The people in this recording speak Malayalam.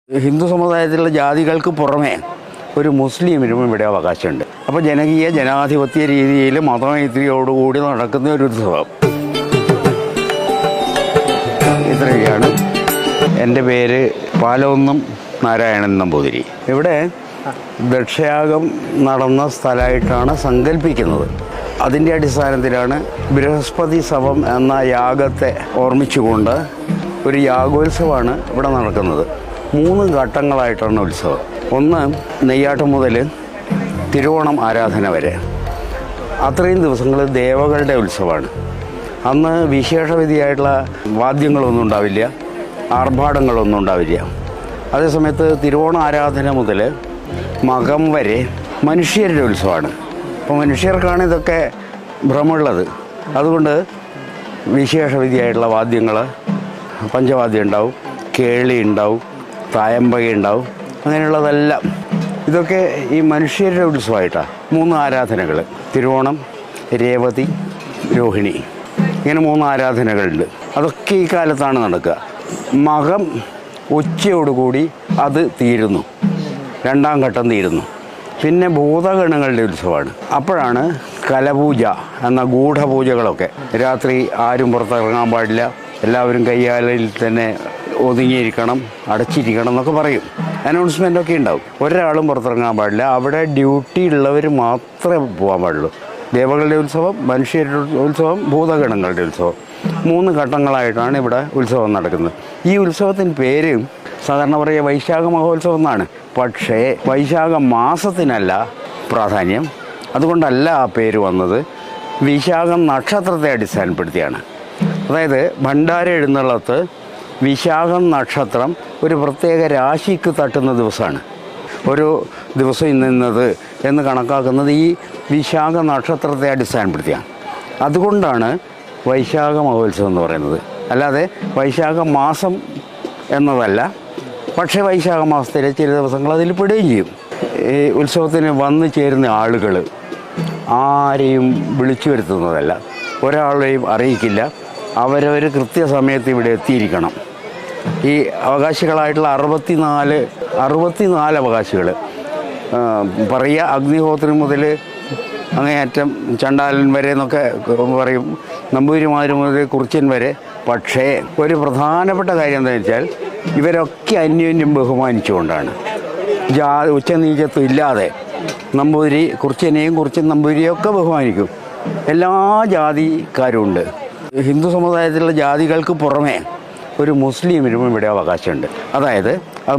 ഹിന്ദു സമുദായത്തിലുള്ള ജാതികൾക്ക് പുറമേ ഒരു മുസ്ലിമിനും ഇവിടെ അവകാശമുണ്ട്. അപ്പോൾ ജനകീയ ജനാധിപത്യ രീതിയിൽ മതമൈത്രിയോടുകൂടി നടക്കുന്ന ഒരു ഉത്സവം. ഇത്രയൊക്കെയാണ്. എൻ്റെ പേര് പാലൊന്നും നാരായണൻ നമ്പൂതിരി. ഇവിടെ ദക്ഷയാഗം നടന്ന സ്ഥലമായിട്ടാണ് സങ്കല്പിക്കുന്നത്. അതിൻ്റെ അടിസ്ഥാനത്തിലാണ് ബൃഹസ്പതി സവം എന്ന യാഗത്തെ ഓർമ്മിച്ചുകൊണ്ട് ഒരു യാഗോത്സവമാണ് ഇവിടെ നടക്കുന്നത്. 3 ഘട്ടങ്ങളായിട്ടാണ് ഉത്സവം. ഒന്ന് നെയ്യാട്ടം മുതൽ തിരുവോണം ആരാധന വരെ. അത്രയും ദിവസങ്ങൾ ദേവകളുടെ ഉത്സവമാണ്. അന്ന് വിശേഷവിധിയായിട്ടുള്ള വാദ്യങ്ങളൊന്നും ഉണ്ടാവില്ല, ആർഭാടങ്ങളൊന്നും ഉണ്ടാവില്ല. അതേസമയത്ത് തിരുവോണ ആരാധന മുതൽ മകം വരെ മനുഷ്യരുടെ ഉത്സവമാണ്. അപ്പോൾ മനുഷ്യർക്കാണ് ഇതൊക്കെ ഭ്രമമുള്ളത്. അതുകൊണ്ട് വിശേഷവിധിയായിട്ടുള്ള വാദ്യങ്ങൾ, പഞ്ചവാദ്യം ഉണ്ടാവും, കേളി ഉണ്ടാവും, തായമ്പക ഉണ്ടാവും, അങ്ങനെയുള്ളതെല്ലാം ഇതൊക്കെ ഈ മനുഷ്യരുടെ ഉത്സവമായിട്ടാണ്. 3 ആരാധനകൾ: തിരുവോണം, രേവതി, രോഹിണി, ഇങ്ങനെ 3 ആരാധനകളുണ്ട്. അതൊക്കെ ഈ കാലത്താണ് നടക്കുക. മകം ഉച്ചയോടുകൂടി അത് തീരുന്നു, 2ാം ഘട്ടം തീരുന്നു. പിന്നെ ഭൂതഗണങ്ങളുടെ ഉത്സവമാണ്. അപ്പോഴാണ് കലപൂജ എന്ന ഗൂഢപൂജകളൊക്കെ. രാത്രി ആരും പുറത്തിറങ്ങാൻ പാടില്ല, എല്ലാവരും കയ്യാലയിൽ തന്നെ ഒതുങ്ങിയിരിക്കണം, അടച്ചിരിക്കണം എന്നൊക്കെ പറയും. അനൗൺസ്മെൻ്റൊക്കെ ഉണ്ടാവും. ഒരാളും പുറത്തിറങ്ങാൻ പാടില്ല, അവിടെ ഡ്യൂട്ടി ഉള്ളവർ മാത്രമേ പോകാൻ പാടുള്ളൂ. ദേവകളുടെ ഉത്സവം, മനുഷ്യരുടെ ഉത്സവം, ഭൂതഗണങ്ങളുടെ ഉത്സവം. 3 ഘട്ടങ്ങളായിട്ടാണ് ഇവിടെ ഉത്സവം നടക്കുന്നത്. ഈ ഉത്സവത്തിന് പേര് സാധാരണ പറയുക വൈശാഖ മഹോത്സവം എന്നാണ്. പക്ഷേ വൈശാഖ മാസത്തിനല്ല പ്രാധാന്യം. അതുകൊണ്ടല്ല ആ പേര് വന്നത്. വിശാഖം നക്ഷത്രത്തെ അടിസ്ഥാനപ്പെടുത്തിയാണ്. അതായത് ഭണ്ഡാര എഴുന്നള്ളത്ത് വിശാഖം നക്ഷത്രം ഒരു പ്രത്യേക രാശിക്ക് തട്ടുന്ന ദിവസമാണ്. ഒരു ദിവസം ഇന്നത് എന്ന് കണക്കാക്കുന്നത് ഈ വിശാഖ നക്ഷത്രത്തെ അടിസ്ഥാനപ്പെടുത്തിയാണ്. അതുകൊണ്ടാണ് വൈശാഖ മഹോത്സവം എന്ന് പറയുന്നത്. അല്ലാതെ വൈശാഖ മാസം എന്നതല്ല. പക്ഷേ വൈശാഖ മാസത്തിലെ ചില ദിവസങ്ങൾ അതിൽ പെടുകയും ചെയ്യും. ഈ ഉത്സവത്തിന് വന്നു ചേരുന്ന ആളുകൾ ആരെയും വിളിച്ചു വരുത്തുന്നതല്ല, ഒരാളെയും അറിയിക്കില്ല. അവരവർ കൃത്യസമയത്ത് ഇവിടെ എത്തിയിരിക്കണം. ഈ അവകാശികളായിട്ടുള്ള 64 അവകാശികൾ പറയുക, അഗ്നിഹോത്രി മുതൽ അങ്ങേയറ്റം ചണ്ടാലൻ വരെ എന്നൊക്കെ പറയും, നമ്പൂതിരിമാർ മുതൽ കുറിച്യൻ വരെ. പക്ഷേ ഒരു പ്രധാനപ്പെട്ട കാര്യം എന്താണെന്ന് വെച്ചാൽ ഇവരൊക്കെ അന്യോന്യം ബഹുമാനിച്ചുകൊണ്ടാണ്. ഉച്ചനീചത്വം ഇല്ലാതെ നമ്പൂതിരി കുറിച്യനെയും കുറിച്യൻ നമ്പൂതിരിയൊക്കെ ബഹുമാനിക്കും. എല്ലാ ജാതിക്കാരും ഉണ്ട്. ഹിന്ദു സമുദായത്തിലുള്ള ജാതികൾക്ക് പുറമേ ഒരു മുസ്ലിമിനും ഇവിടെ അവകാശമുണ്ട്. അതായത് അത്